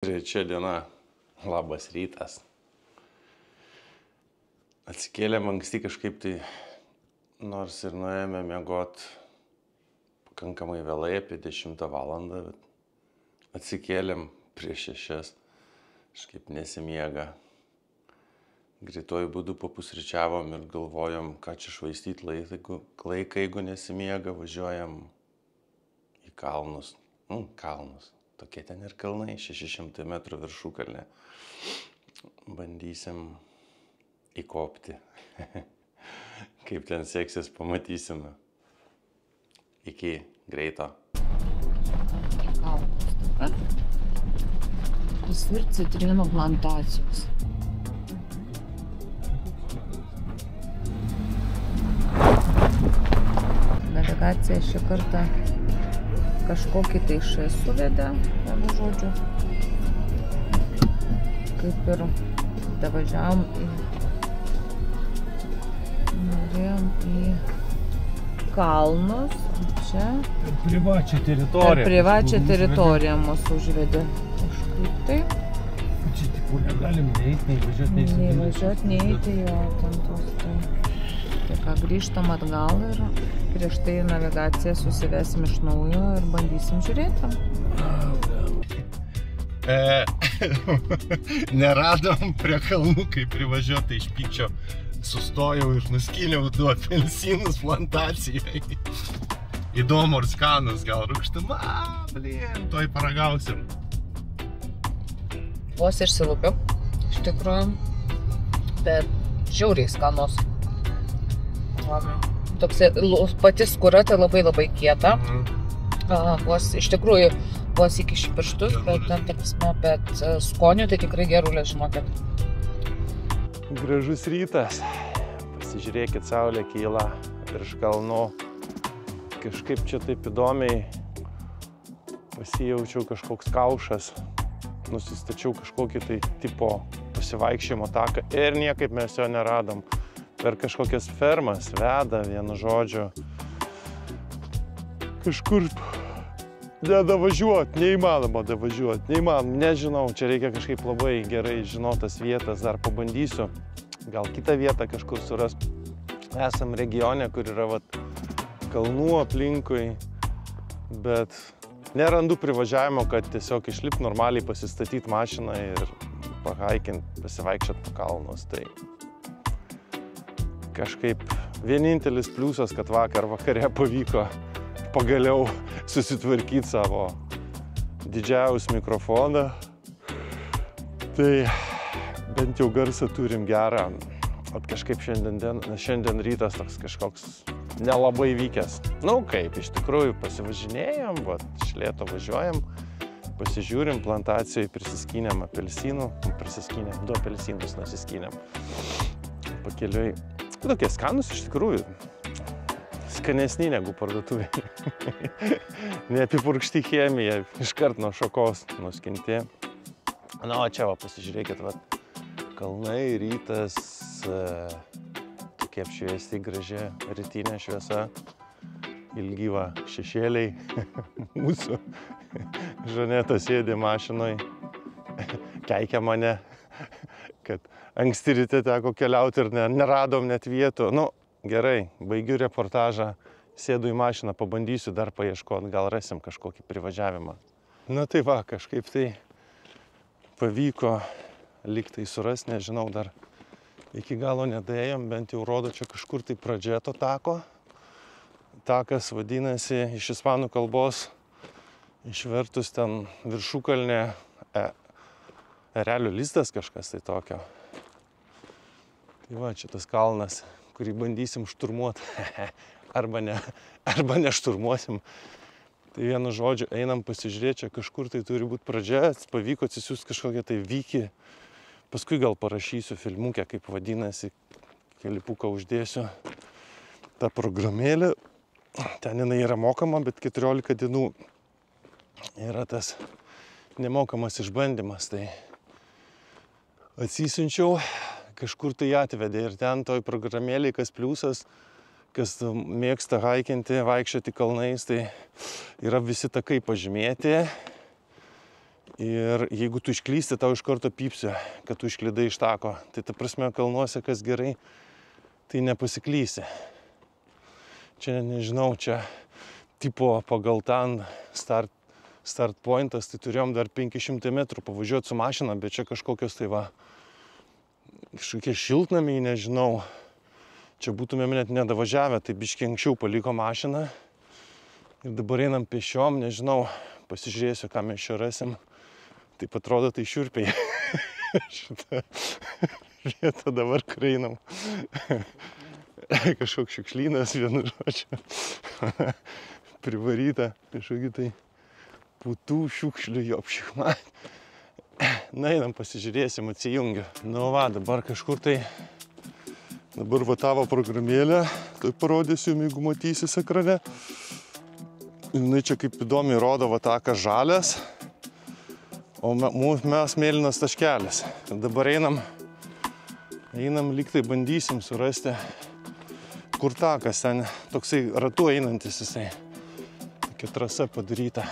Trečia diena, labas rytas. Atsikėlėm anksti kažkaip tai, nors ir nuėjome miegot pakankamai vėlai, apie 10 valandą, bet atsikėlėm prieš 6, kažkaip nesimiega. Greituoju būdu papusryčiavom ir galvojom, ką čia švaistyti laiką, jeigu nesimiega, važiuojam į kalnus. Kalnus. Tokie ten ir kalnai, 600 metrų viršukalnė. Bandysim įkopti. Kaip ten seksis, pamatysime. Iki greito. Kalnas dabar. Visur citrinų plantacijos. Navigacija šį kartą kažkokį tai suvedė, vienu žodžiu. Kaip ir davažiavom norėjom į kalnus, čia. Per privačią teritoriją. Per privačią teritoriją mūsų užvedė kažkaip tai. Čia tipo negalim neįti, Nei važiuot, neįti, jo, ten tos tai. Tai ką, grįžtam atgal ir prieš tai navigaciją susivesim iš naujo ir bandysim žiūrėti. Neradom prie kalnų, kai privažiuota iš pykčio. Sustojau ir nuskyniau 2 apelsinus plantacijai. Įdomu ar skanus, gal rūgštum. Toj paragausim. Vos išsilupiu, iš tikrųjų, bet žiauriai skanus. Toks pati skūra tai labai kieta. Vos iš tikrųjų vos iki pirštus, bet skonių tai tikrai gerulės, žinokit. Gražus rytas. Pasižiūrėkit, saulė kyla virš kalnų. Kažkaip čia taip įdomiai pasijaučiau kažkoks kaušas. Nusistačiau kažkokį tai tipo pasivaikščiojimo taką ir niekaip mes jo neradom. Per kažkokias fermas veda, vienu žodžiu. Kažkur nedavažiuot, neįmanoma davažiuot, neįmanoma, nežinau, čia reikia kažkaip labai gerai žinotas vietas, dar pabandysiu. Gal kitą vietą kažkur surast. Esam regione, kur yra kalnų aplinkui, bet nerandu privažiavimo, kad tiesiog išlipt normaliai, pasistatyti mašiną ir pahaikint, pasivaikščiot po kalnus. Tai kažkaip vienintelis pliusas, kad vakare pavyko pagaliau susitvarkyti savo didžiausią mikrofoną. Tai bent jau garsą turim gerą. Kažkaip šiandien rytas toks kažkoks nelabai vykęs. Kaip, iš tikrųjų pasivažinėjom, iš lėto važiuojam, pasižiūrim, plantacijoje prisiskynėm apelsinų, 2 apelsinus nusiskynėm. Pakeliui. Tokie skanus iš tikrųjų. Skanesni negu parduotuvė. Neapipurkšti chemija, iškart nuo šakos nuskinti. O čia pasižiūrėkit, kalnai, rytas, tokie apšviesti, graži rytinė šviesa, ilgyva šešėliai. Mūsų Žaneta sėdi mašinoj, keikia mane, kad anksti ryte teko keliauti ir neradom net vietų. Gerai, baigiu reportažą, sėdu į mašiną, pabandysiu dar paieškoti, gal rasim kažkokį privažiavimą. Tai kažkaip tai pavyko lygtai surast, nežinau, dar iki galo nedaėjom, bent jau rodo čia kažkur tai pradžia to tako. Takas vadinasi iš ispanų kalbos, išvertus ten viršukalnė, erelio lizdas kažkas tai tokio. Tai čia tas kalnas, kurį bandysim šturmuoti, arba nešturmuosim. Tai vienu žodžiu, einam pasižiūrėti, čia kažkur tai turi būti pradžia, pavyko atsisiųsti kažkokią tai vykį. Paskui gal parašysiu filmukę, kaip vadinasi, kelipuką uždėsiu tą programėlę. Ten jinai yra mokama, bet 14 dienų yra tas nemokamas išbandymas. Tai atsisiunčiau, kažkur tai atvedė ir ten toj programėlėj, kas pliusas, kas mėgsta haikinti, vaikščioti kalnais, tai yra visi takai pažymėti Ir jeigu tu išklysti, tau iš karto pypsi, kad tu išklydai iš tako. Tai ta prasme, kalnuose, kas gerai, tai nepasiklysi. Čia nežinau, čia tipo pagal ten start pointas, tai turėjom dar 500 metrų pavažiuoti su mašina, bet čia kažkokios tai va, kažkokie šiltnamiai, nežinau. Čia būtumėm net nedavažiavę, tai biškiai anksčiau paliko mašiną. Ir dabar einam pešiom, nežinau, pasižiūrėsiu, ką mes čia rasim. Taip atrodo, tai šiurpiai. Šitą vietą dabar, kur einam. Kažkoks šiukšlynas, vienu žodžiu. Privaryta kažkokį tai putų šiukšlių jopšikma. Na, einam, pasižiūrėsim, atsijungiu. Nu va, dabar kažkur tai, dabar va tavo programėlę, tai parodysiu, jeigu matysis ekrane. Jinai čia kaip įdomiai rodo va taką žalias, o mes mėlynas taškelis. Dabar einam lyg tai bandysim surasti, kur takas ten, toksai ratu einantis jisai. Tokia trasa padaryta.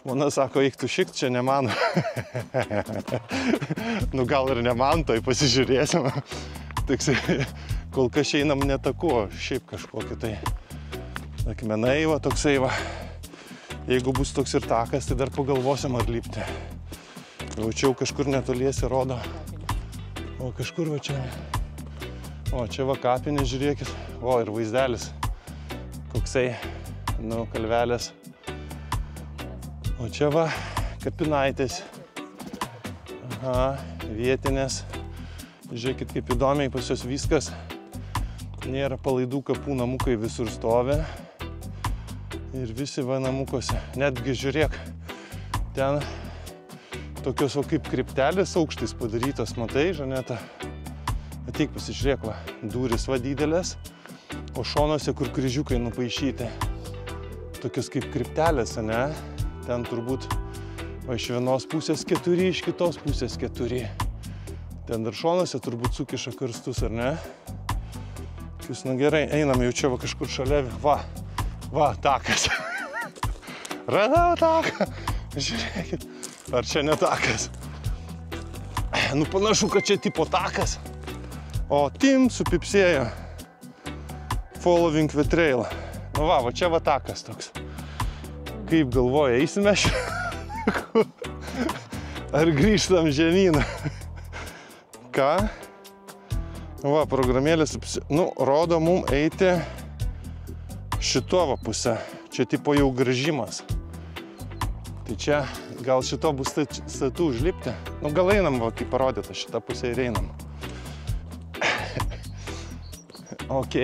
Žmona sako, eik tu šikt, čia ne man. Nu gal ir ne man, tai pasižiūrėsim. Toksai, kol kas einam ne taku, šiaip kažkokį tai akmenai, va toksai va. Jeigu bus toks ir takas, tai dar pagalvosim ar lipti. Jaučiau kažkur netoliesi rodo. O kažkur va čia. O čia va kapinė, žiūrėkit. O ir vaizdelis. Koksai, nu, kalvelės. O čia va kapinaitės. Aha, vietinės. Žiūrėkit, kaip įdomiai pas jos viskas. Nėra palaidų kapų, namukai visur stovi. Ir visi va namukose. Netgi žiūrėk, ten tokios va kaip kriptelės aukštais padarytos, matai, Žaneta? Ateik pasižiūrėk va, durys va didelės, o šonuose, kur kryžiukai nupaišyti. Tokios kaip kriptelės, ne? Ten turbūt va, iš vienos pusės 4, iš kitos pusės 4. Ten dar šonuose turbūt sukiša karstus, ar ne? Jūs, nu gerai, einam jau čia va kažkur šalia, va, takas. Radau taką. Žiūrėkit, ar čia ne takas. Nu, panašu, kad čia tipo takas. O tim supipsėjo. Following the trail. Nu va čia va takas toks. Kaip galvoja, eisime ar grįžtam žemyną? Ką? Va, programėlės, nu, rodo mum eiti šito va pusę. Čia tipo jau grįžimas. Tai čia gal šito bus statų užlipti. Nu, gal einam, va, kaip parodyta, šitą pusę ir einam. Ok.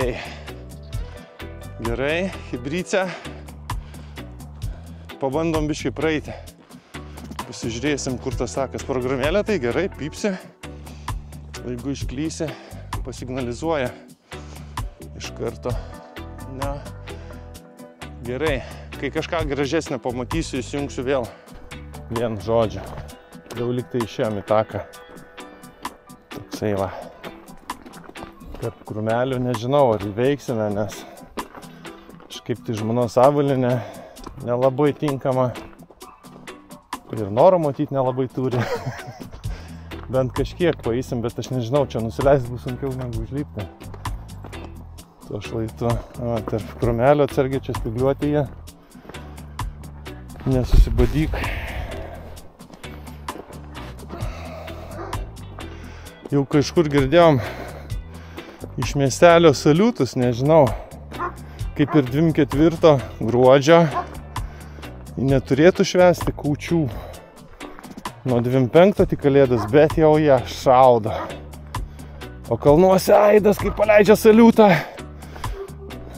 Gerai, hibrycę. Pabandom biškai praeiti. Pasižiūrėsim, kur tas takas. Programėlė tai gerai, pypsi. Jeigu išklysi, pasignalizuoja iš karto. Na, gerai. Kai kažką gražesnio pamatysiu, įsijungsiu vėl. Vien žodžiu. Jau liktai išėjom į taką. Toksai va. Tarp krūmelių nežinau, ar įveiksime, nes kažkaip tai žmonos avalinė nelabai tinkama. Ir noro matyti nelabai turi. Bent kažkiek paeisim, bet aš nežinau, čia nusileisti bus sunkiau negu užlipti. Tuo šlaitu. Tarp krūmelio atsargiai čia spigliuoti jie. Nesusibadyk. Jau kažkur girdėjom iš miestelio saliutus, nežinau, kaip ir 24 gruodžio neturėtų švęsti kūčių. Nuo 25 tik kalėdas, bet jau jie šaudo. O kalnuose aidas, kai paleidžia saliutą,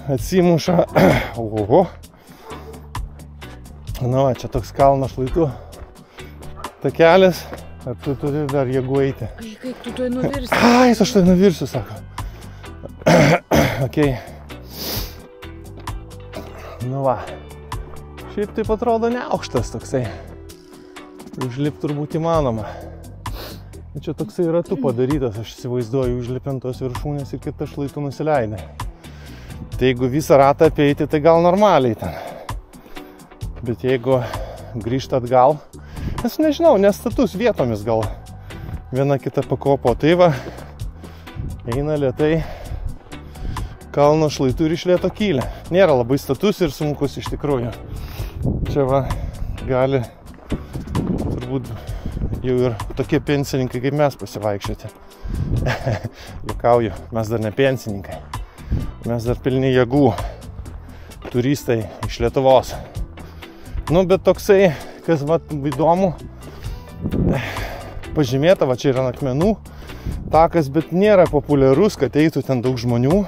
atsimuša. Oho. Na, čia toks kalno šlaitų takelis. Ar tu turi dar jėgų eiti? Ai, kaip tu tuoj nuvirsi? Ai, aš tai nuvirsiu, sako. Ok. Nu va. Šiaip taip atrodo neaukštas toksai. Užlipt turbūt įmanoma. Čia toksai ratu padarytas, aš įsivaizduoju, užlipiant tos viršūnės ir kitą šlaitų nusileidė. Tai jeigu visą ratą apeiti, tai gal normaliai ten. Bet jeigu grįžt atgal, Aš nežinau, nestatus vietomis gal viena kita pakopo. Tai va, eina lėtai kalno šlaitų ir iš lėto kylia. Nėra labai status ir sunkus iš tikrųjų. Čia va, gali turbūt jau ir tokie pensininkai kaip mes pasivaikščioti. Juokauju, mes dar ne pensininkai. Mes dar pilni jėgų. Turistai iš Lietuvos. Nu, bet toksai, kas va įdomu, pažymėta, va čia yra ant akmenų takas, bet nėra populiarus, kad eitų ten daug žmonių.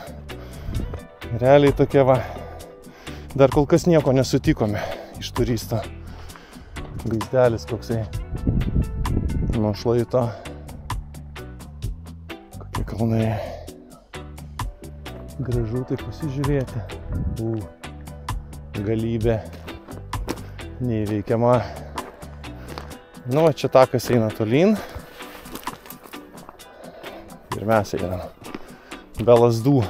Realiai tokie va, dar kol kas nieko nesutikome iš turisto. Vaizdelis koksai nuo šlaito. Kokie kalnai. Gražu tai pasižiūrėti. Galybė neįveikiama. Nu, va čia takas eina tolyn. Ir mes einam. Be lazdų.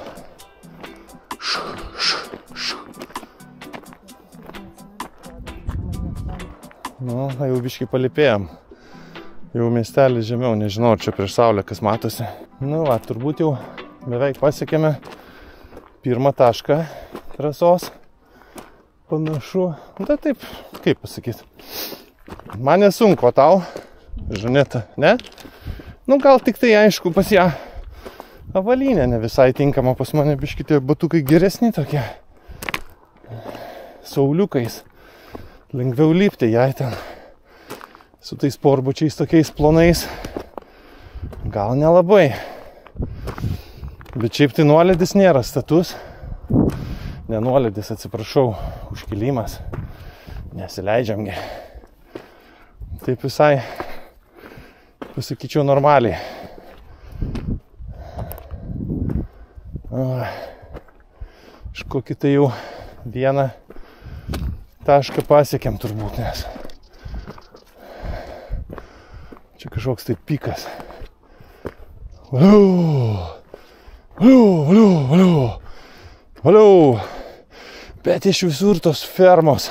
Nu, jau biškai palipėjom. Jau miestelis žemiau, nežinau, ar čia prieš saulę kas matosi. Nu, va, turbūt jau beveik pasiekėme pirmą tašką trasos. Panašu, da taip, kaip pasakyti. Man nesunku, o tau, Žaneta, ne? Nu, gal tik tai aišku pas ją avalynė ne visai tinkama, pas mane biški tie batukai geresni tokie. Sauliukais. Lengviau lipti jai ten. Su tais sportbačiais tokiais plonais. Gal nelabai. Bet šiaip tai nuolydis nėra status. Ne nuolydis, atsiprašau, užkilimas. Nesileidžiamgi. Taip visai, pasakyčiau, normaliai. Iš kokį tai jau vieną tašką pasiekėm turbūt, nes čia kažkoks tai pikas. Valiau! Bet iš visur tos fermos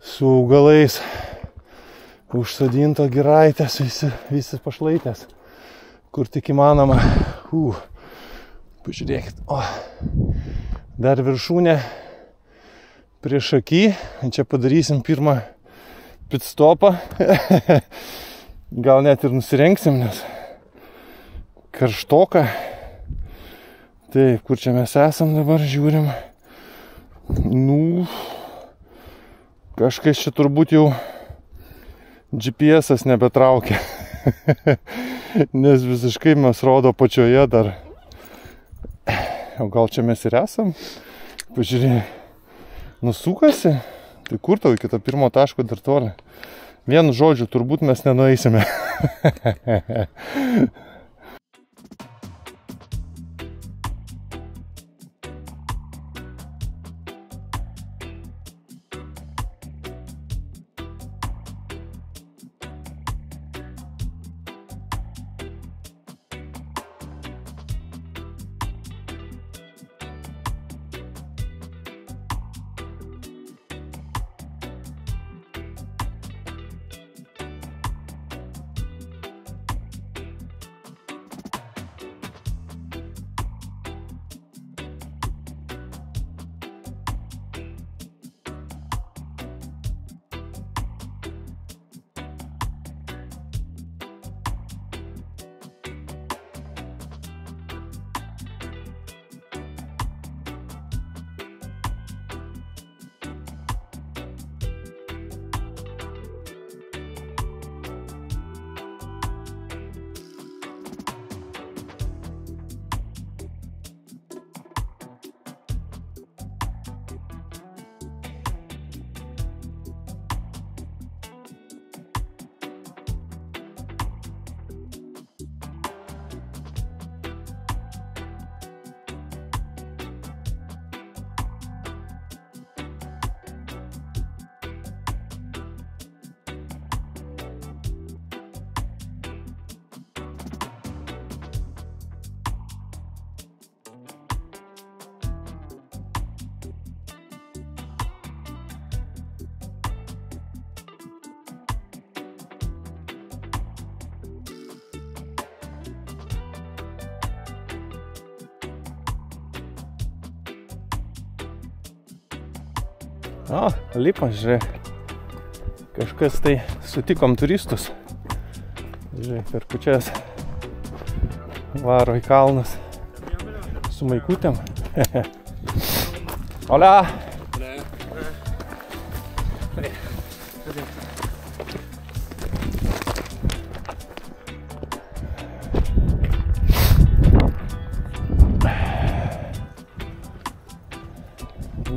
su augalais užsodinto giraitės, visi pašlaitės, kur tik įmanoma. Pažiūrėkit, dar viršūnė prieš akį, čia padarysim pirmą pitstopą, gal net ir nusirengsim, nes karštoka. Taip, kur čia mes esam dabar, žiūrim. Nu, kažkas čia turbūt jau GPS-as nebetraukia, nes visiškai mes rodo pačioje dar. O gal čia mes ir esam? Pažiūrėk, nusukasi, tai kur tau iki to pirmo taško dar toli? Vienu žodžiu, turbūt mes nenueisime. O, lipam, žiūrėk. Kažkas tai sutikom turistus. Žiūrėk, per kučias varo į kalnus su maikutėm. Hola!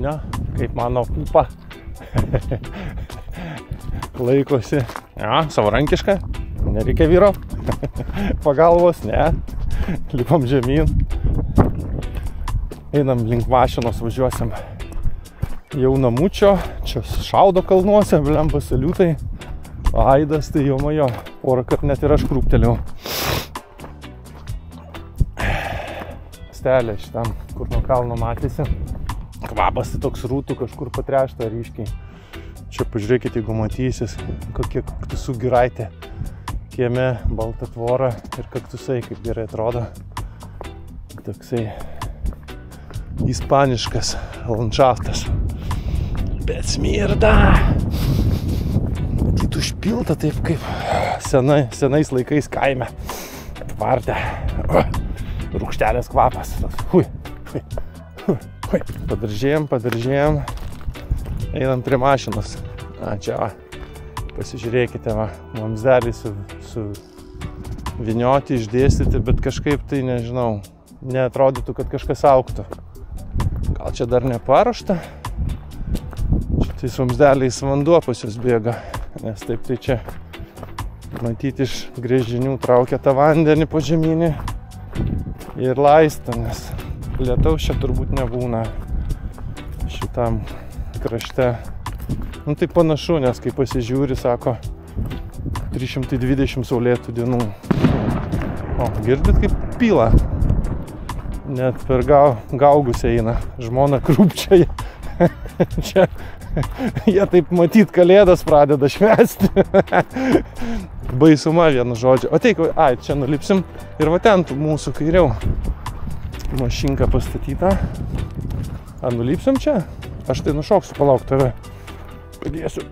Ne, kaip mano pupa. Laikosi. Ja, savarankiška. Nereikia vyro. Pagalbos, ne. Lipam žemyn. Einam link mašinos, važiuosim jau namučio. Čia šaudo kalnuose, blemba saliutai. Aidas, tai jau majo. Porą kart net ir aš krūptelėjau. Stelė šitam, kur nuo kalno matėsi. Kvapas tai toks rūtų kažkur patrešta ryškiai. Čia pažiūrėkit, jeigu matysis, kokie kaktusų giraitė. Kieme balta tvora ir kaktusai, kaip gerai atrodo. Toksai ispaniškas landšaftas. Bet smirda! Matyt užpilta taip kaip senais laikais kaime. Tvarte. Rūgštelės kvapas. Hui. Padaržėjom. Einam prie mašinos. Čia va. Pasižiūrėkite, va. Vamzdeliai su vinioti, išdėstyti, bet kažkaip tai nežinau. Neatrodytų, kad kažkas augtų. Gal čia dar neparuošta? Šitais vamzdeliais vanduo pas jūs bėga. Nes taip tai čia matyti iš grėžinių traukia tą vandenį po žemynį ir laista, nes lietaus čia turbūt nebūna šitam krašte. Nu tai panašu, nes kai pasižiūri, sako 320 saulėtų dienų. O, girdit kaip pila? Net per gaugus eina. Žmona krūpčiai. Čia jie taip matyt kalėdas pradeda švęsti. Baisuma vienu žodžiu. O teik, ai, čia nulipsim ir va ten mūsų kairiau. Mašinka pastatyta. A, nulipsim čia? Aš tai nušoksiu, palauk tave. Padėsiu.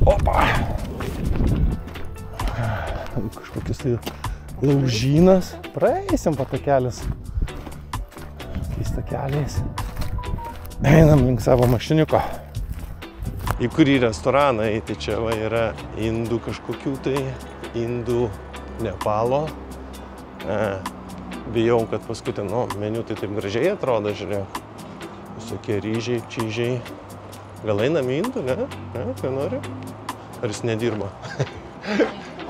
Opa! Kažkokius tai laužynas. Praeisim patakelis. Tokiais takeliais. Einam link savo mašiniuko. Į kurį restoraną eiti čia va yra indų kažkokių tai, indų Nepalo. Bijau, kad paskui ten, meniu tai taip gražiai atrodo, žiūrėk. Visokie ryžiai, čyžiai. Gal einam į indų, ne? Ką nori? Ar jis nedirba?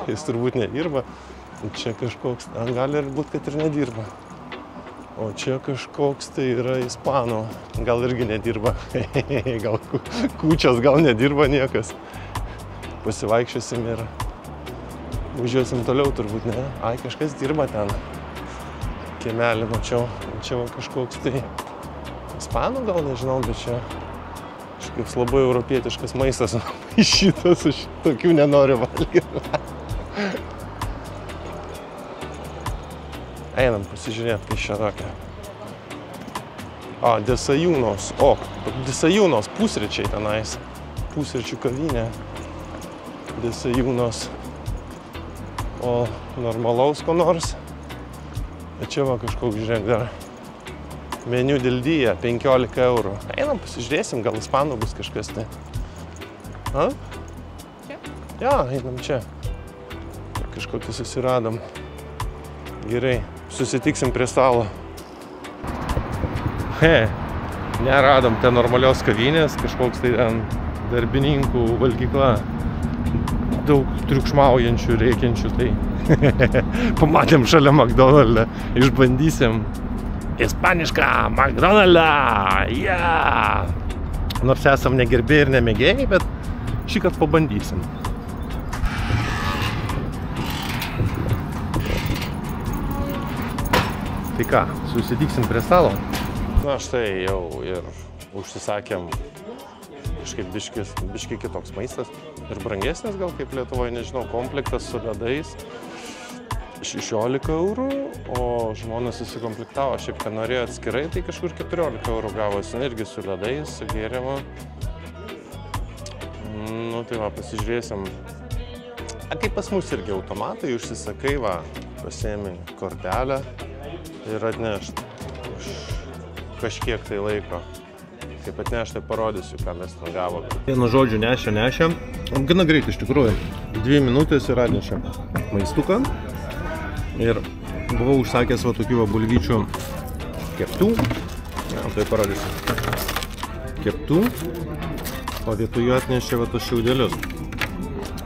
Jis turbūt nedirba. Čia kažkoks, gali ir būt, kad ir nedirba. O čia kažkoks tai yra ispanų. Gal irgi nedirba. Gal kūčios, gal nedirba niekas. Pasivaikščiosim ir važiuosim toliau turbūt, ne? Ai, kažkas dirba ten. Kiemelį mačiau. Čia va kažkoks tai ispanų gal, nežinau, bet čia kažkoks labai europietiškas maistas. Šitas, aš tokių nenoriu valgyti. Einam pasižiūrėti, kai čia tokia. Desayunos. Desayunos pusryčiai tenais. Pusryčių kavinė. Desayunos. O normalaus ko nors. Bet čia va kažkoks, žiūrėk, dar meniu dildyje 15 eurų. Einam pasižiūrėsim, gal ispanų bus kažkas tai. A? Čia? Ja, einam čia. Kažkokį susiradom. Gerai, susitiksim prie stalo. Neradom ten normalios kavinės, kažkoks tai ten darbininkų valgykla. Daug triukšmaujančių, reikiančių, tai pamatėm šalia McDonald'ą, išbandysim ispanišką McDonald'ą, yeah! Nors esam negerbėjai ir nemėgėjai, bet šįkart pabandysim. Tai ką, susitiksim prie stalo? Na štai jau ir užsisakėm kažkaip biški kitoks maistas ir brangesnis gal kaip Lietuvoje, nežinau, komplektas su ledais. 16 eurų, o žmonės susikomplektavo, šiaip, kad norėjo atskirai, tai kažkur 14 eurų gavosi, irgi su ledais, su gėrimu. Nu, tai va, pasižiūrėsim. Kaip pas mus irgi automatai, užsisakai, va, pasiėmi kortelę ir atnešt už kažkiek tai laiko. Kaip atnešt, tai parodysiu, ką mes ten gavom. Vienu žodžiu nešė. Gana greit iš tikrųjų. 2 minutės ir atnešė maistuką. Ir buvau užsakęs va tokių bulvyčių keptų. Ja, tai parodysiu. Keptų. O vietoj jų atnešė va tos šiaudelius.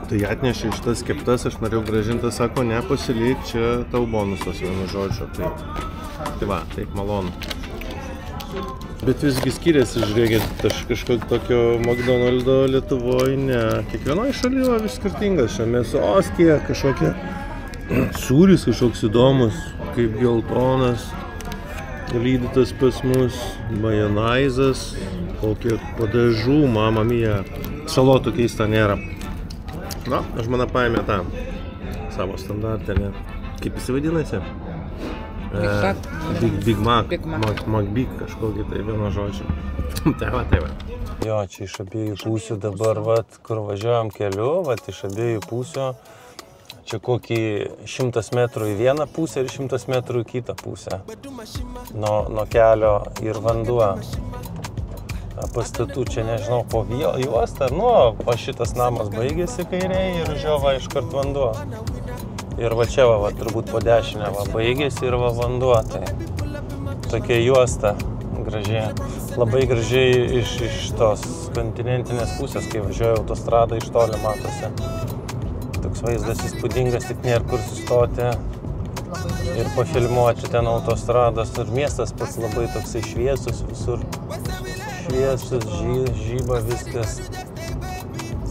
Tai atnešė iš tas keptas, aš norėjau grąžinti, sako, ne, pasilik, čia tau bonusas, vienu žodžiu. Tai va, taip malonu. Bet visgi skiriasi, žiūrėkit, kažkokio tokio McDonald'o Lietuvoje, ne. Kiekvienoje šalyje vis skirtingas, čia mėsos tiek, kažkokia sūris kažkoks įdomus, kaip geltonas, lydytas pas mus, majonaizas, kokie padažų, mama mia. Salotų keista nėra. Na, žmona paėmė tą savo standartinę. Kaip jis vadinasi? Big Mac. McBig kažkokį, tai vieno žodžio. Tai va. Jo, čia iš abiejų pusių dabar, vat, kur važiuojam keliu, vat, iš abiejų pusių. Čia kokį 100 metrų į vieną pusę ir 100 metrų į kitą pusę. Nuo kelio ir vanduo. Pastatų čia, nežinau, po juostą, nu, o šitas namas baigėsi kairiai ir žiova iškart vanduo. Ir va čia, va, turbūt po dešinę, va, baigėsi ir va vanduo, tai tokia juosta gražiai. Labai gražiai iš tos kontinentinės pusės, kai važiuoju autostradą, iš toli matosi. Toks vaizdas įspūdingas, tik nėra kur sustoti ir pafilmuoti ten autostradas. Ir miestas pats labai toksai šviesus, visur šviesus, žyba viskas.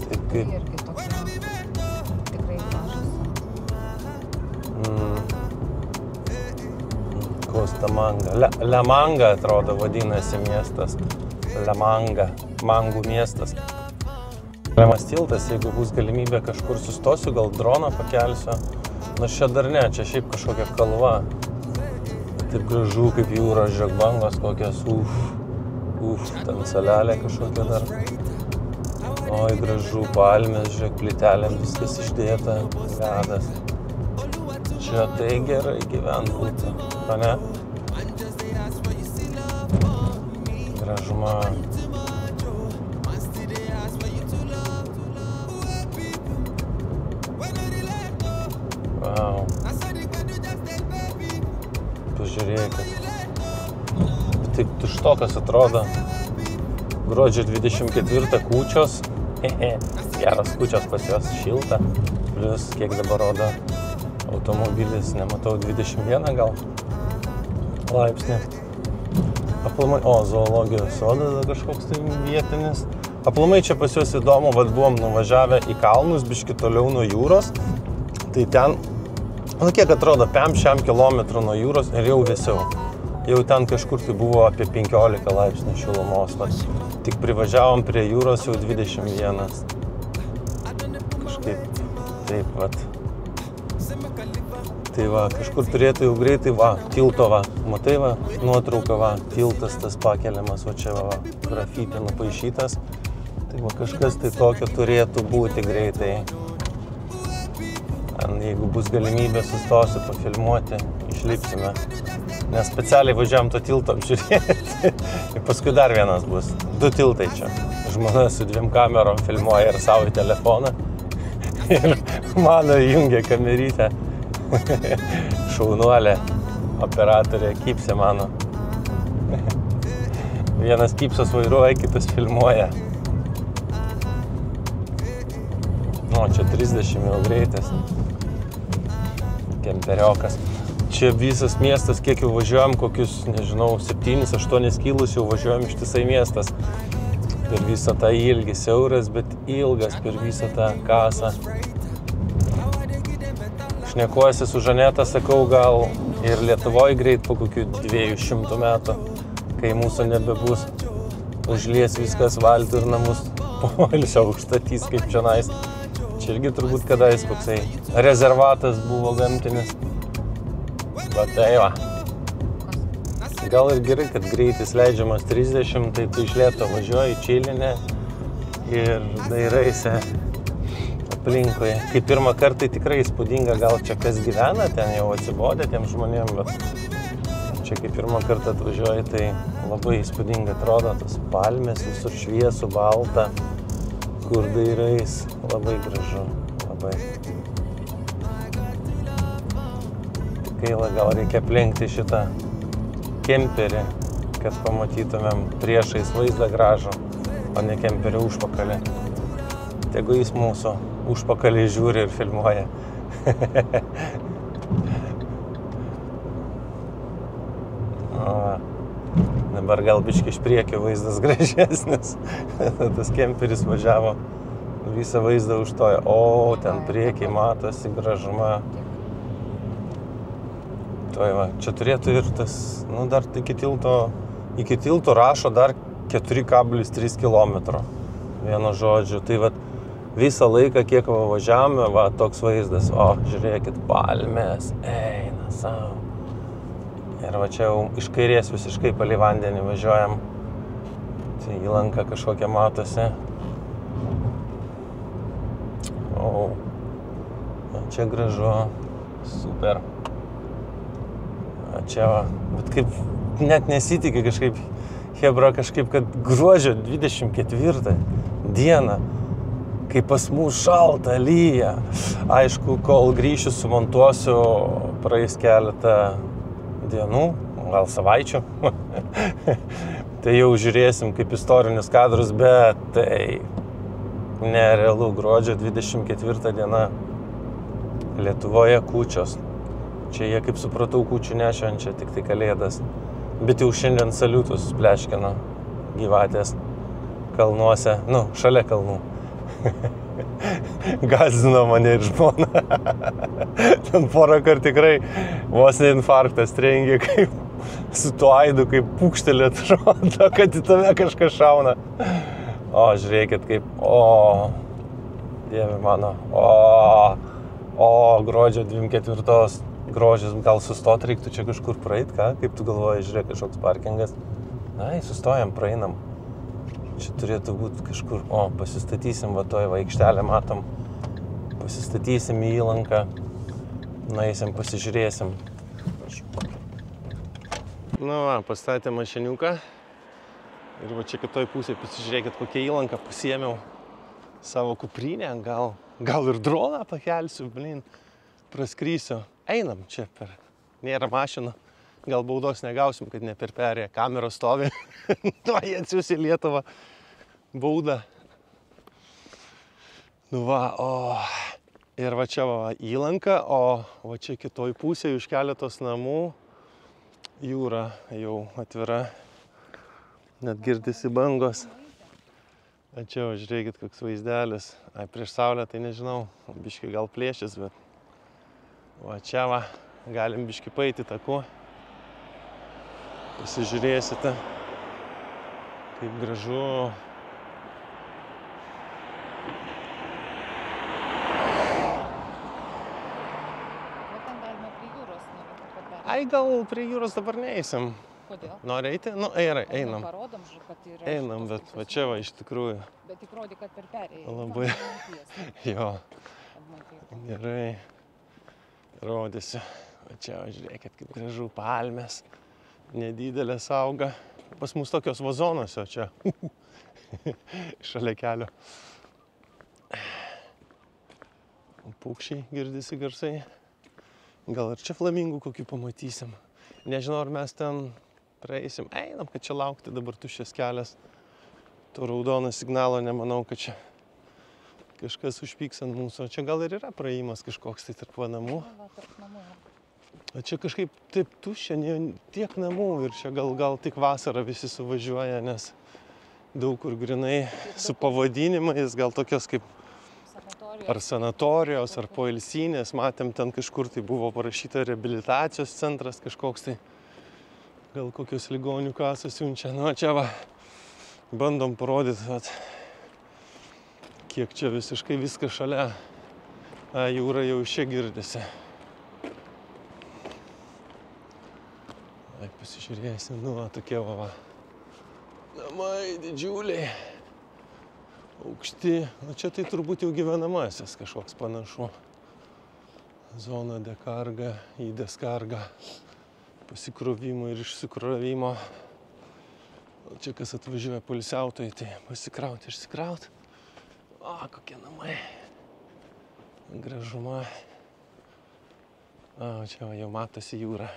Taip kaip... Tikrai gražus. Costa Manga. Le Manga atrodo vadinasi miestas. Le Manga. Mangų miestas. Lemas tiltas, jeigu bus galimybė kažkur sustosiu, gal droną pakelsiu. Nors čia dar ne, čia šiaip kažkokia kalva. Taip gražu kaip jūros, žiūrėk, bangos kokios, ten salelė kažkokia dar. Oi, gražu, palmės, žiūrėk, plytelėm viskas išdėta, ledas. Čia tai gerai gyvent būtų, o ne? Gražuma. Wow. Pažiūrėkit. Taip tuštokas atrodo. Gruodžio 24 kūčios. Geras kūčios pas jos, šilta. Plius, kiek dabar rodo automobilis, nematau, 21 gal laipsnį. Aplamai, zoologijos sodas kažkoks tai vietinis. Aplamai čia pas juos įdomu, vat buvom nuvažiavę į kalnus, biškį toliau nuo jūros. Tai ten, kiek atrodo, 5 kilometrų nuo jūros ir jau vėsiau. Jau ten kažkur tai buvo apie 15 laipsnių šilumos. Tik privažiavom prie jūros jau 21. Kažkaip taip, vat. Tai va, kažkur turėtų jau greitai, va, tilto, va. Matai, va, nuotrauka, va, tiltas tas pakeliamas, va čia, va, grafitė nupaišytas. Tai va, kažkas tai tokio turėtų būti greitai. Jeigu bus galimybė, sustosiu pafilmuoti, išlipsime. Nes specialiai važiavam to tilto apžiūrėti. Ir paskui dar vienas bus. 2 tiltai čia. Žmona su 2 kamerom filmuoja ir savo telefoną. Ir mano įjungia kamerytę. Šaunuolė, operatorė, kypsė mano. Vienas kypsas vairuoja, kitas filmuoja. O, čia 30 jau greitas. Kemperiokas. Čia visas miestas, kiek jau važiuojam, kokius, nežinau, 7-8 kilus jau važiuojam ištisai miestas. Per visą tą ilgį, siauras, bet ilgas per visą tą kasą. Šnekuosi su Žaneta, sakau, gal ir Lietuvoje greit po kokių 200 metų, kai mūsų nebebus, užlies viskas valtų ir namus poilsio užstatys kaip čionais. Čia irgi turbūt kadais koksai rezervatas buvo gamtinis. Bet tai va. Gal ir gerai, kad greitis leidžiamas 30, tai tu iš lėto važiuoji, čilinė ir dairaisi aplinkui. Kai pirmą kartą tai tikrai įspūdinga, gal čia kas gyvena, ten jau atsibodė tiem žmonėm, bet čia kai pirmą kartą atvažiuoji, tai labai įspūdinga atrodo, tas palmės, visur šviesų, balta, kur dairais, labai gražu, labai. Tik gaila, gal reikia aplenkti šitą kemperį, kad pamatytumėm priešais vaizdą gražų, o ne kemperio užpakalį. Tegu jis mūsų užpakalį žiūri ir filmuoja. Dabar gal biškai iš priekio vaizdas gražesnis. Tas kemperis važiavo, visą vaizdą užtoja. O, ten priekiai matosi gražuma. Tai va, čia turėtų ir tas, nu dar iki tilto rašo dar 4,3 km. Vienu žodžiu, tai va visą laiką, kiek važiavome, va toks vaizdas. O, žiūrėkit, palmės, eina savo. Ir va čia jau iš kairės visiškai palei vandenį važiuojam. Tai įlanka kažkokia matosi. O, čia gražu, super. Čia va, bet kaip net nesitikė kažkaip, hebra kažkaip, kad gruodžio 24 dieną, kai pas mus šalta, lyja. Aišku, kol grįšiu, sumontuosiu, praeis keletą dienų, gal savaičių. Tai jau žiūrėsim kaip istorinius kadrus, bet tai nerealu, gruodžio 24 diena Lietuvoje kūčios. Čia jie, kaip supratau, kūčių nešvenčia, tik tai kalėdas. Bet jau šiandien saliutus pleškino gyvatės kalnuose, nu, šalia kalnų. Gąsdino mane ir žmona. Ten porą kart tikrai vos ne infarktas trengia, kaip su tuo aidu, kaip pūkštelė atrodo, kad į tave kažkas šauna. O, žiūrėkit kaip, o, Dieve mano, o, gruodžio 24 grožis, gal sustot reiktų čia kažkur praeit, ką? Kaip tu galvoji, žiūrėk, kažkoks parkingas? Ai, sustojam, praeinam. Čia turėtų būti kažkur, o, pasistatysim, va toj aikštelę matom, pasistatysim į įlanką, nueisim, pasižiūrėsim. Nu va, pastatėm mašiniuką ir va čia kitoj pusėje pasižiūrėkit, kokią įlanką pasiėmiau savo kuprinę, gal ir droną pakelsiu, praskrysiu. Einam čia per, nėra mašinų, gal baudos negausim, kad ne per perėję, kamera stovi, tuo jie atsiųs į Lietuvą baudą. Nu va, o, ir va čia va įlanka, o va čia kitoj pusėje už keletos namų jūra jau atvira, net girdisi bangos. A čia va, žiūrėkit, koks vaizdelis. Ai, prieš saulę tai nežinau, biškai gal plėšis, bet va čia va, galim biškai paeiti taku. Pasižiūrėsite, kaip gražu. Ai, gal prie jūros dabar neeisim. Kodėl? Nori eiti? Nu, einam. Parodom, kad yra... Einam, bet va čia va iš tikrųjų. Bet tik rodi, kad per perėją. Labai. Jo. Gerai. Rodysiu. Va čia va, žiūrėkit, kaip gražu, palmės. Nedidelės auga. Pas mus tokios vazonos jau čia. Šalia kelio. Paukščiai girdisi garsai. Gal ir čia flamingų kokių pamatysim. Nežinau, ar mes ten praeisim. Einam, kad čia laukti dabar tuščias kelias. To raudono signalo nemanau, kad čia kažkas užpyks ant mūsų. Čia gal ir yra praėjimas kažkoks tai tarp namų. O čia kažkaip taip tuščia, tiek namų ir čia gal tik vasarą visi suvažiuoja, nes daug kur grinai su pavadinimais, gal tokios kaip ar sanatorijos, ar poilsinės, matėm ten kažkur tai buvo parašyta reabilitacijos centras kažkoks tai, gal kokios ligonių kasos siunčia. Nu, čia va, bandom parodyti, kiek čia visiškai viskas šalia. Jūra jau iš čia girdisi. Pasižiūrėsim, tokie va. Namai didžiuliai. Aukšti. Čia tai turbūt jau gyvenamasis kažkoks panašu. Zona dekarga, į deskargą. Pasikrovimo ir išsikrovimo. Čia kas atvažiuoja poilsiautojai, tai pasikrauti, išsikrauti. Kokie namai. Gražuma. Čia jau matosi jūra.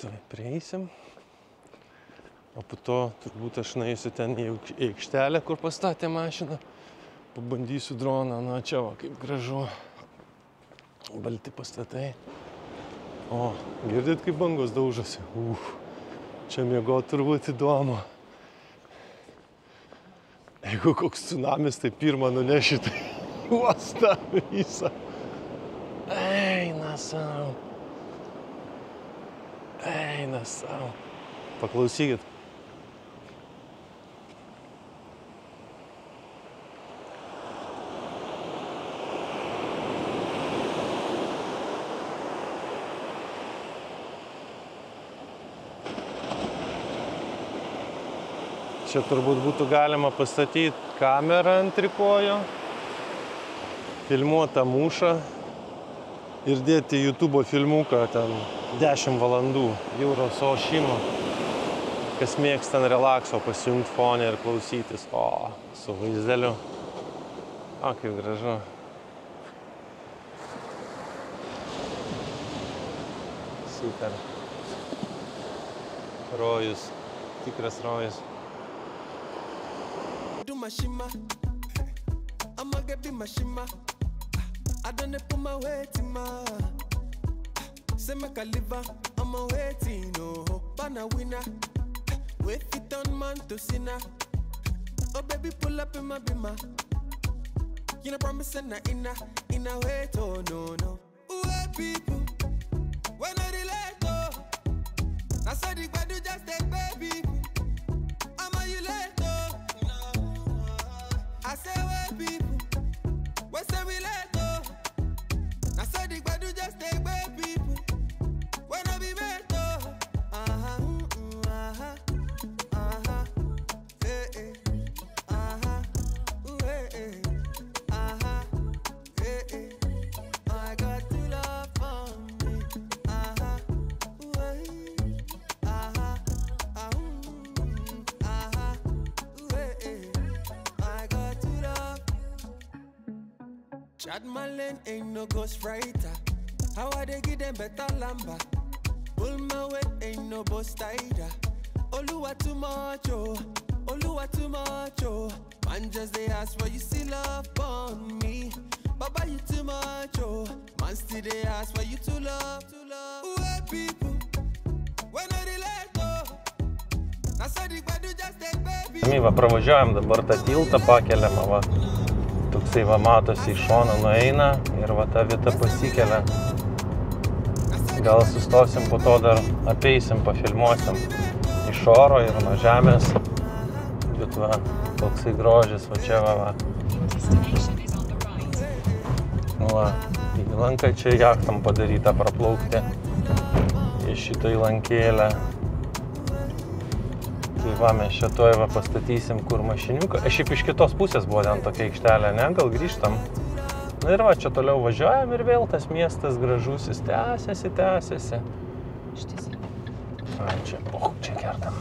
Tai prieisim. O po to turbūt aš nueisiu ten į aikštelę, kur pastatė mašiną. Pabandysiu droną. Čia va, kaip gražu. Balti pastatai. Girdit, kaip bangos daužosi? Čia miegot turbūt įdomu. Jeigu koks tsunamis, tai pirmą nuneši tai uostą visą. Eina savo. Eina savo. Paklausykit. Čia turbūt būtų galima pastatyti kamerą ant trikojo, filmuotą mūšą ir dėti YouTube filmuką ten 10 valandų jūros ošimo. Kas mėgsta ten relakso pasijungti fonę ir klausytis. Su vaizdeliu. Kaip gražu. Super. Rojus. Tikras rojus. Mashima, I'ma get be mashima. I done put my weight in my. Say make a liver, I'm a waiting. Banna winner. Wait fit on man to sinner. Oh baby, pull up in my bima. You know promise and in a wait. Oh no. Wait people, when I relate. I said if I do just take baby. I'm a you late. I say where people, where say we let go. I said the do just take where people, when I be met go. I got to love for me. Chad Malin ain't no ghostwriter. How I they give them better lamba? Pull my weight ain't no boss tighter. Oluwa too much, Oluwa too much, Man just they ask why you still love on me. Baba you too much, Man still they ask why you too love. Where people, when I relate, I said the do just take baby. Va, pravažiuojam dabar tą tiltą pakeliamą, va. Toksai va matosi iš šono nueina ir va ta vieta pasikelia. Gal sustosim, po to dar apeisim, pafilmuosim iš oro ir nuo žemės. Bet va, toksai grožis, va čia va. Va, įlanka čia jachtam padaryta praplaukti iš šitą įlankėlę. Tai va, mes čia toj va pastatysim kur mašiniuką. Šiaip iš kitos pusės buvo ten tokia aikštelė, ne? Gal grįžtam. Na ir va, čia toliau važiuojam ir vėl tas miestas gražusis tęsiasi. Ištisi. Čia, čia kertam.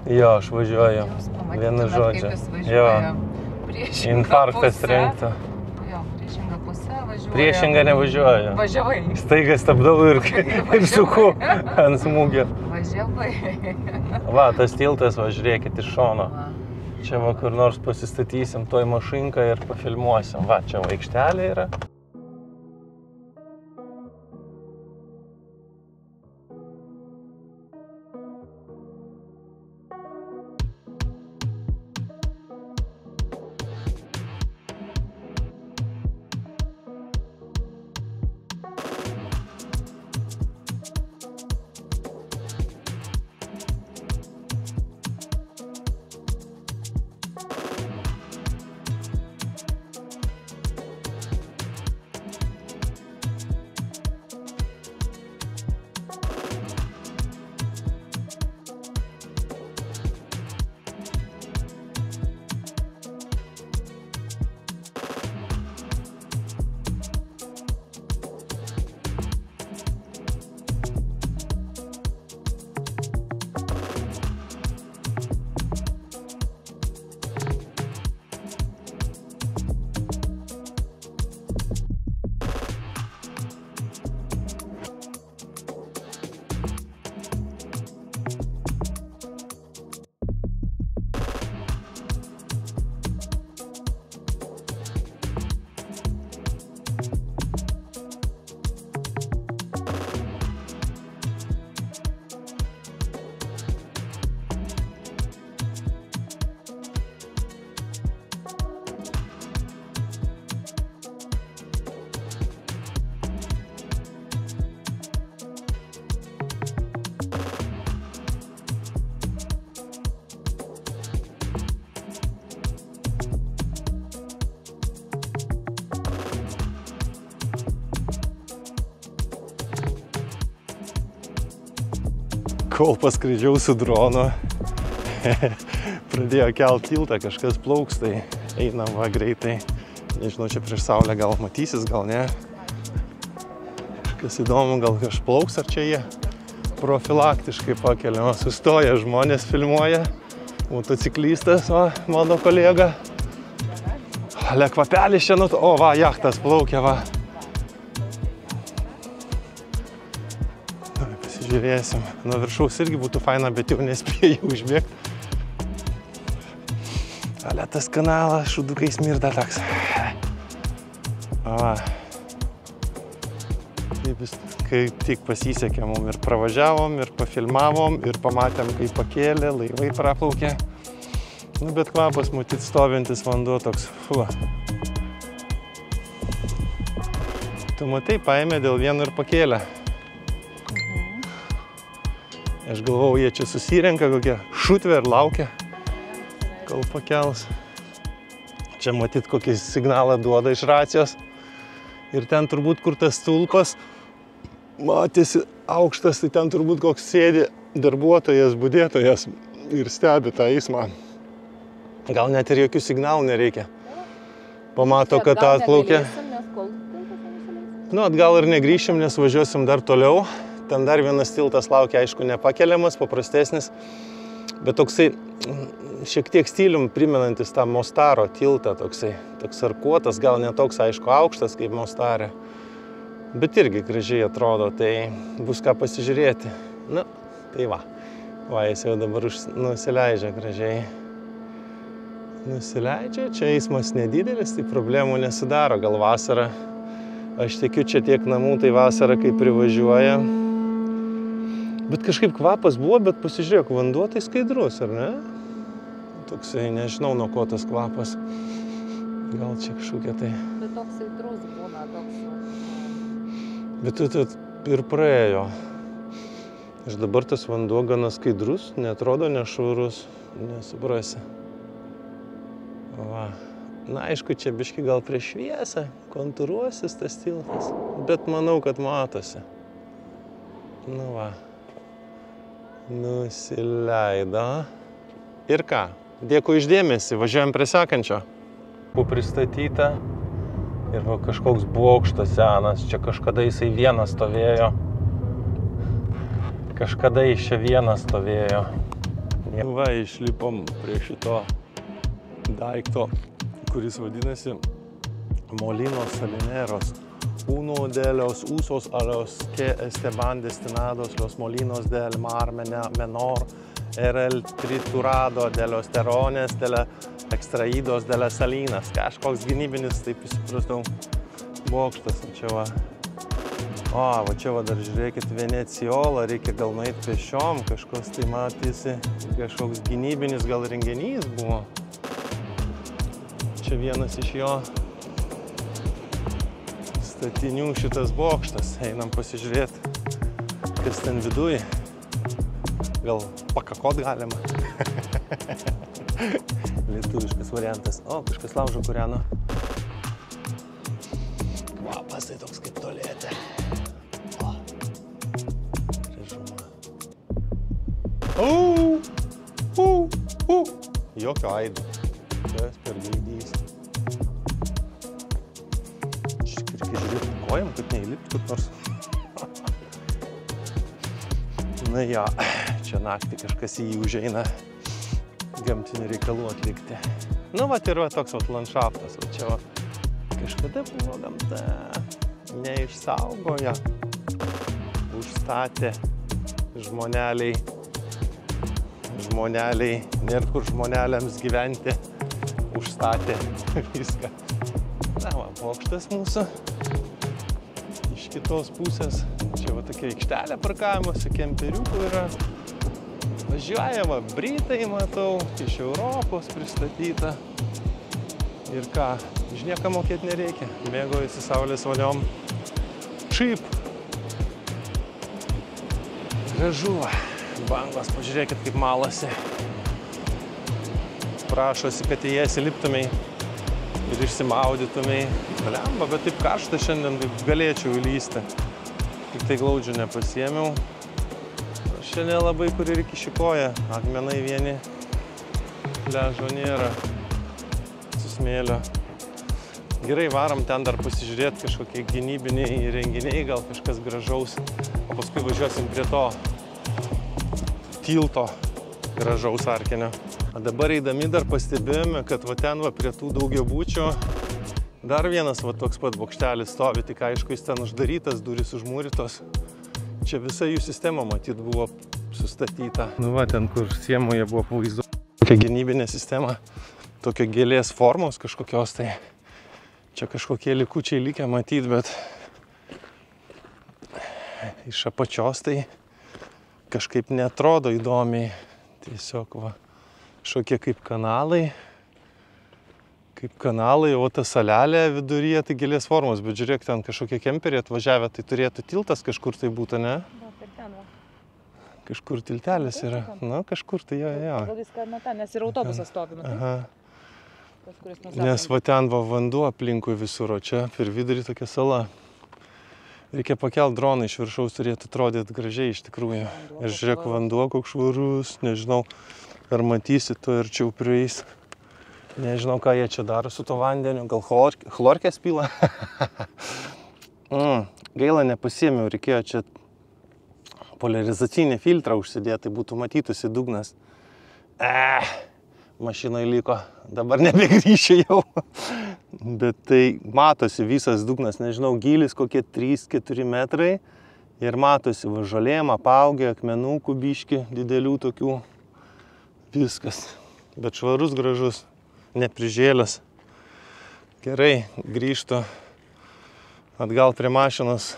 Jo, aš važiuoju. Vienu žodžiu. Jo, infarktas rinktų. Priešingą pusę važiuoju. Priešingą nevažiuoju. Važiavai. Staiga stabdau ir suku ant smūgio. Važiavai. Va, tas tiltas, va, žiūrėkit iš šono. Čia va, kur nors pasistatysim toj mašinką ir pafilmuosim. Va, čia va, aikštelė yra. kol paskraidžiau su dronu, pradėjo kelt tiltą, kažkas plauks, tai einam va greitai. Nežinau, čia prieš saulę gal matysis, gal ne. Kažkas įdomu, gal kažkas plauks, ar čia jie profilaktiškai pakelia. O, sustoja, žmonės filmuoja, motociklistas, o, mano kolega. Ale kvapelis čia, o, va, jachtas plaukia, va. Pasižiūrėsim. Nuo viršaus irgi būtų faina, bet jau nespėjau užbėgti. Ale tas kanalas šudukai smirda toks. Va. Taip, kai tik pasisekė mum ir pravažiavom, ir pafilmavom, ir pamatėm, kaip pakėlė, laivai praplaukė. Nu, bet kvapas, matyt, stovintis vanduo toks, fu. Tu matai, paėmė dėl vieno ir pakėlė. Aš galvau, jie čia susirenka kokie šutvė ir laukia, kol pakels. Čia matyt, kokį signalą duoda iš racijos. Ir ten turbūt, kur tas stulpas matėsi aukštas, tai ten turbūt koks sėdi darbuotojas, budėtojas ir stebi tą eismą. Gal net ir jokių signalų nereikia. Pamato, kad tą atplaukė. Nu, atgal ir negrįšim, nes važiuosim dar toliau. Ten dar vienas tiltas laukia, aišku, nepakeliamas, paprastesnis. Bet toksai šiek tiek stilium primenantis tą Mostaro tiltą, toks arkuotas, gal ne toks, aišku, aukštas kaip Mostare. Bet irgi gražiai atrodo, tai bus ką pasižiūrėti. Nu, tai va. Va, jis jau dabar nusileidžia gražiai. Nusileidžia, čia eismas nedidelis, tai problemų nesidaro. Gal vasarą, aš tikiu, čia tiek namų, tai vasarą kai privažiuoja. Bet kažkaip kvapas buvo, bet pasižiūrėk, vanduo tai skaidrus, ar ne? Toksai, nežinau, nuo ko tas kvapas. Gal čia kažkokia tai... Bet toks aitrus būna, toks... Bet ir praėjo. Ir dabar tas vanduo gana skaidrus, netrodo nešvarus, nesuprasi. Va. Na, aišku, čia biški gal prieš šviesą, kontūruosis tas tiltas, bet manau, kad matosi. Nu va. Nusileido. Ir ką? Dėkui iš dėmesį, važiuojam prie sekančio. Buvo pristatyta ir va, kažkoks bokštas senas, čia kažkada jisai vienas stovėjo. Kažkada jis čia vienas stovėjo. Va, išlipom prie šito daikto, kuris vadinasi Molinos Salineros. Uno de los usos a los que estaban destinados los molinos del Mar Menor era el triturado de los terrones de la extraídos de las salinas. Kažkoks gynybinis, taip įsiprastau, bokštas. Čia va. O, va čia va dar žiūrėkit, Venecijola, reikia gal nueiti pešiom, kažkas tai matysi, kažkoks gynybinis gal renginys buvo. Čia vienas iš jo statinių šitas bokštas. Einam pasižiūrėti, kas ten viduj. Gal pakakot galima. Lietuviškas variantas. O, kažkas laužo kūreno. Kvapas tai toks kaip tualetė. O. Režuma. Jokio aido. Kas per gaidys. Kojam, kad neįlipt kur nors. Na jo, čia naktį kažkas į jį užeina gamtinių reikalų atlikti. Nu, va, ir va toks vat landšaftas. Va, čia va, kažkada buvo gamta, neišsaugoja, užstatė žmoneliai, nėra kur žmoneliams gyventi, užstatė viską. Na, va, bokštas mūsų. Iš kitos pusės, čia va tokia aikštelė parkavimuose, kemperiukų yra. Važiuoja, va, Britai, matau, iš Europos pristatyta. Ir ką, už nieką mokėti nereikia. Mėgaujasi saulės voniom. Čip. Gražu, va. Bangos, pažiūrėkit, kaip malasi. Prašosi, kad į jas įliptumei ir išsimaudytumei. Blemba, bet taip karšta šiandien, kaip galėčiau įlysti. Tik tai glaudžių nepasiėmiau. Aš čia nelabai kur ir kišikoja. Akmenai vieni, ležo nėra. Su smėlio. Gerai, varom ten dar pasižiūrėti kažkokie gynybiniai įrenginiai, gal kažkas gražaus. O paskui važiuosim prie to tilto gražaus arkinio. O dabar eidami dar pastebėjome, kad va ten va prie tų daugiabučių dar vienas va toks pat bokštelis stovi, tik aišku jis ten uždarytas, durys užmūrytos. Čia visa jų sistema matyt buvo sustatyta. Nu va, ten kur siemoje buvo pavaizduota tokia gynybinė sistema, tokio gėlės formos kažkokios, tai čia kažkokie likučiai likę matyt, bet iš apačios tai kažkaip neatrodo įdomiai. Tiesiog va, kažkokie kaip kanalai, o ta salelė viduryje tai gėlės formos, bet žiūrėk, ten kažkokie kemperiai atvažiavę, tai turėtų tiltas kažkur tai būtų, ne? Va, per ten va. Kažkur tiltelis yra, na kažkur tai jo. Gal viską nuo ten, nes ir autobusas stovi, matai? Aha. Tas, kuris Nes va ten va vanduo aplinkui visur, o čia per vidurį tokia sala. Reikia pakelt droną iš viršaus, turėtų atrodyti gražiai iš tikrųjų. Ir žiūrėk, vanduo koks švarus, nežinau, ar matysi, tu ir čia prieis. Nežinau, ką jie čia daro su to vandeniu, gal chlorkės pila? Gaila nepasiėmiau, reikėjo čia poliarizacinį filtrą užsidėti, tai būtų matytųsi dugnas. Mašinai liko, dabar nebegrįšiu jau. Bet tai matosi visas dugnas, nežinau, gylis kokie 3-4 metrai. Ir matosi va žolėm, apaugę, akmenukų biški, didelių tokių. Viskas. Bet švarus, gražus, neprižėlęs. Gerai, grįžtu atgal prie mašinos.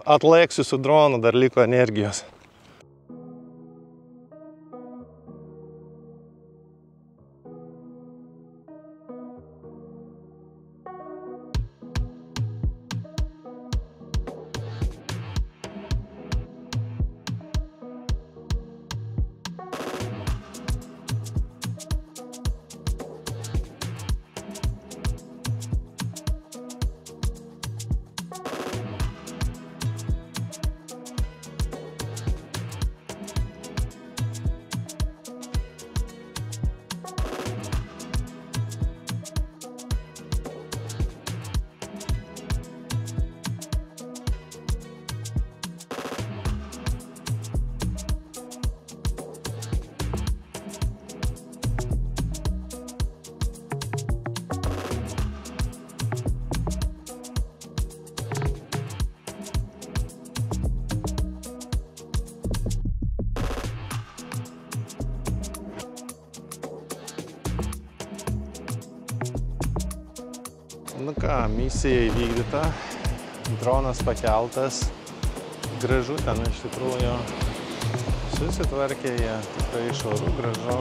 Atlėksiu su dronu, dar liko energijos. Nu ką, misija įvykdyta, dronas pakeltas, gražu ten iš tikrųjų, susitvarkė jie, tikrai švaru, gražu.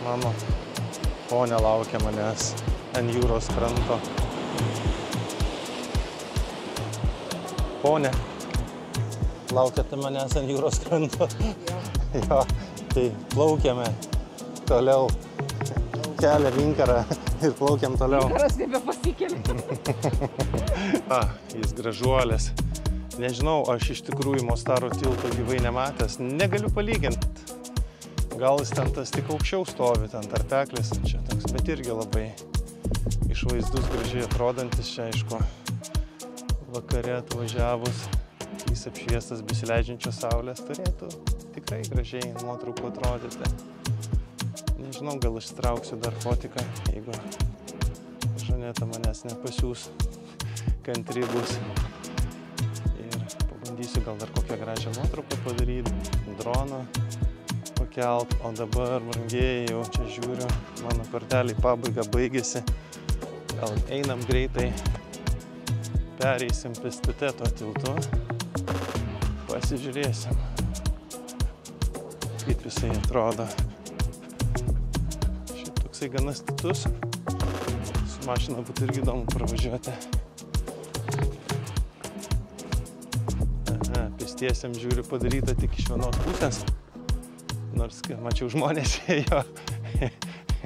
Mano ponė laukia manęs ant jūros kranto. Ponė, laukiate manęs ant jūros kranto? Jo, tai plaukiame toliau, kelią vinkarą. Ir plaukiam toliau. Karas nebepasikėlė. Jis gražuolės. Nežinau, aš iš tikrųjų Mostaro tilto gyvai nematęs. Negaliu palyginti. Gal jis ten tas tik aukščiau stovi, ten tarpeklis. Čia toks, bet irgi labai išvaizdus, gražiai atrodantis. Čia, aišku, vakare atvažiavus, jis apšviestas besileidžiančios saulės, turėtų tikrai gražiai nuotraukų atrodyti. Nežinau, gal ištrauksiu dar fotiką, jeigu Žaneta manęs nepasiūs, kantri bus. Ir pabandysiu gal dar kokią gražią nuotrauką padaryti, droną pakelt. O dabar, brangieji, jau čia žiūriu, mano kortelė į pabaigą baigėsi. Gal einam greitai, pereisim pėstute tuo tiltu, pasižiūrėsim, kaip jisai atrodo. Jisai gana stitus, su mašina būtų irgi įdomu pravažiuoti. Pėstiesiam žiūriu padaryta tik iš vienos pusės, nors mačiau žmonės ėjo.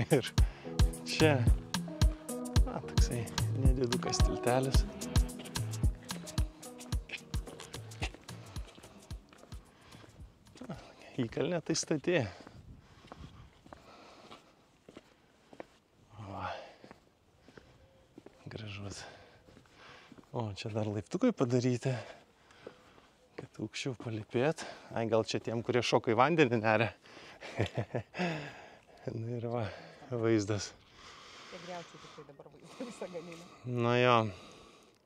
Ir čia, toksai nedidukas tiltelis. įkalnė tai statė. Va. Gražus. O, čia dar laiptukai padaryti, kad aukščiau palipėt. Ai, gal čia tiem, kurie šoka į vandenį neria. Nu ir va, vaizdas. Tikriausiai tikrai dabar vaizdą visą galinę. Nu jo,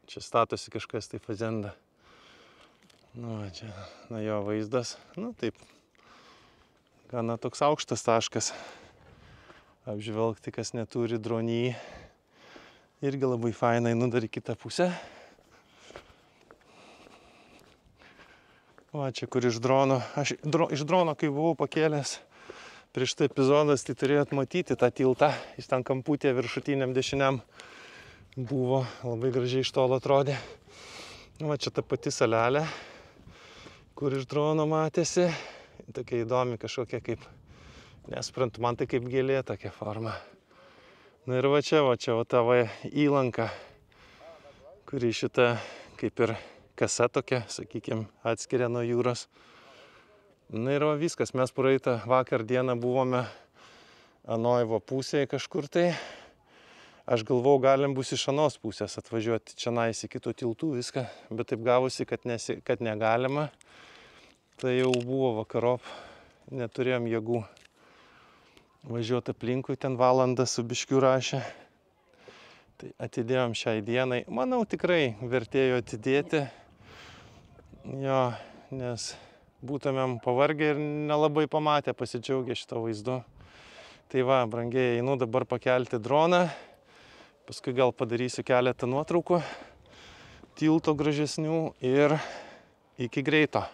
čia statosi kažkas tai fazenda. Nu, čia, na jo vaizdas, nu taip, gana toks aukštas taškas. Apžvelgti, kas neturi dronį, irgi labai fainai, nu dar į kitą pusę. Va, čia kur iš drono, aš iš drono, kai buvau pakėlęs prieš tai epizodas, tai turėjot matyti tą tiltą, jis ten kamputė viršutiniam dešiniam buvo, labai gražiai iš tolo atrodė. Va, čia ta pati salelė, kur iš drono matėsi, tokia įdomi kažkokia kaip, nesprantu, man tai kaip gėlė tokia forma. Na ir va čia ta va įlanka, kuri šita kaip ir kasa tokia, sakykime, atskiria nuo jūros. Na ir va viskas, mes praeitą vakar dieną buvome Anoivo pusėje kažkur tai. Aš galvau, galim bus iš anos pusės atvažiuoti čia nais į kitų tiltų viską, bet taip gavosi, kad negalima. Tai jau buvo vakarop, neturėjom jėgų važiuoti aplinkui, ten valandą su biškiu rašė. Tai atidėjom šiai dienai. Manau, tikrai vertėjo atidėti. Jo, nes būtumėm pavargę ir nelabai pamatę, pasidžiaugę šito vaizdu. Tai va, brangiai, einu dabar pakelti droną. Paskui gal padarysiu keletą nuotraukų tilto gražesnių ir iki greito.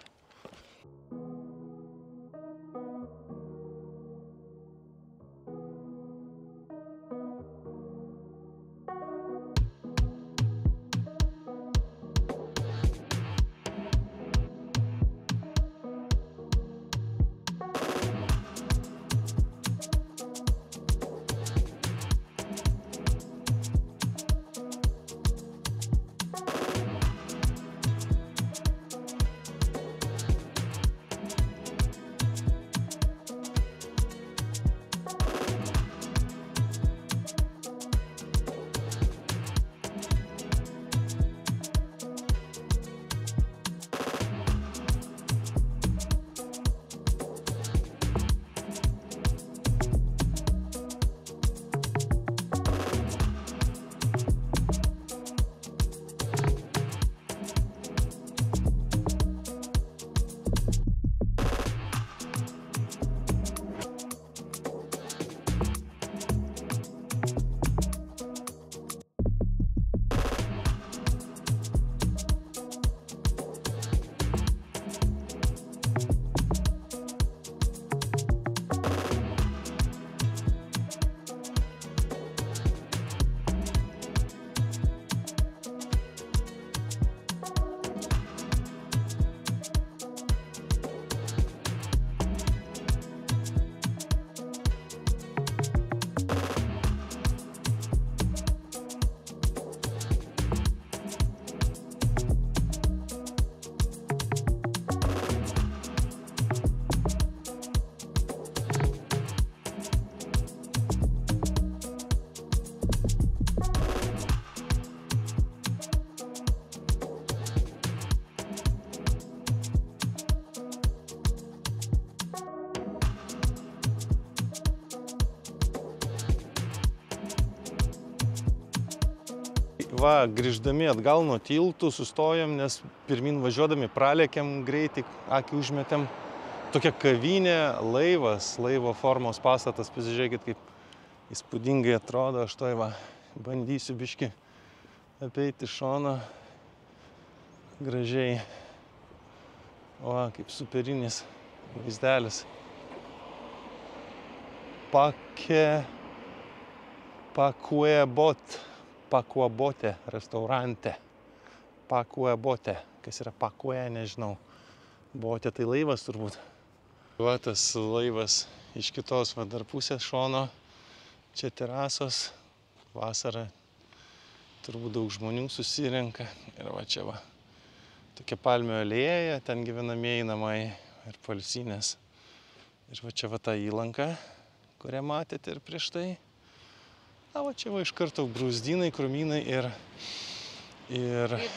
Va, grįždami atgal nuo tiltų sustojom, nes pirmin važiuodami pralėkėm greitai, akį užmetėm. Tokia kavinė, laivas, laivo formos pastatas, pasižiūrėkit, kaip įspūdingai atrodo. Aš toj va bandysiu biškį apeiti šoną gražiai. O, kaip superinis vaizdelis. Pakuabote restaurante. Pakuabote. Kas yra Pakue, nežinau. Bote tai laivas turbūt. Va tas laivas iš kitos va dar pusės šono. Čia terasos. Vasarą turbūt daug žmonių susirenka. Ir va čia va. Tokia palmių alėja, ten gyvenamieji namai ir poilsinės Ir va čia va ta įlanka, kurią matėte ir prieš tai. Na, va čia va iš karto brūzdynai, krūmynai ir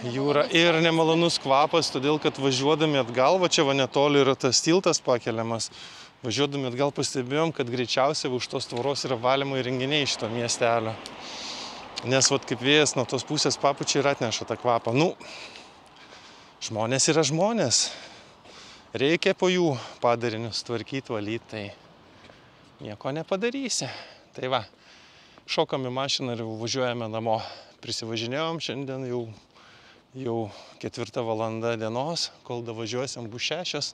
jūra. Ir nemalonus kvapas, todėl kad važiuodami atgal, va čia va netoli yra tas tiltas pakeliamas. Važiuodami atgal pastebėjom, kad greičiausiai už tos tvoros yra valymo įrenginiai šito miestelio. Nes vat kaip vėjas nuo tos pusės papučia ir atneša tą kvapą. Nu, žmonės yra žmonės. Reikia po jų padarinius tvarkyti, valyti, tai nieko nepadarysi. Tai va, šokam į mašiną ir važiuojame namo. Prisivažinėjom šiandien jau 4 valanda dienos, kol davažiuosim bus 6.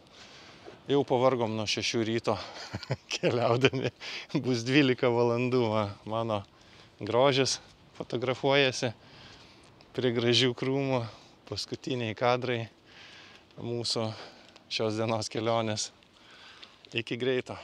Jau pavargom nuo 6 ryto keliaudami. Bus 12 valandų. Va, mano grožis fotografuojasi prie gražių krūmų. Paskutiniai kadrai mūsų šios dienos kelionės. Iki greito.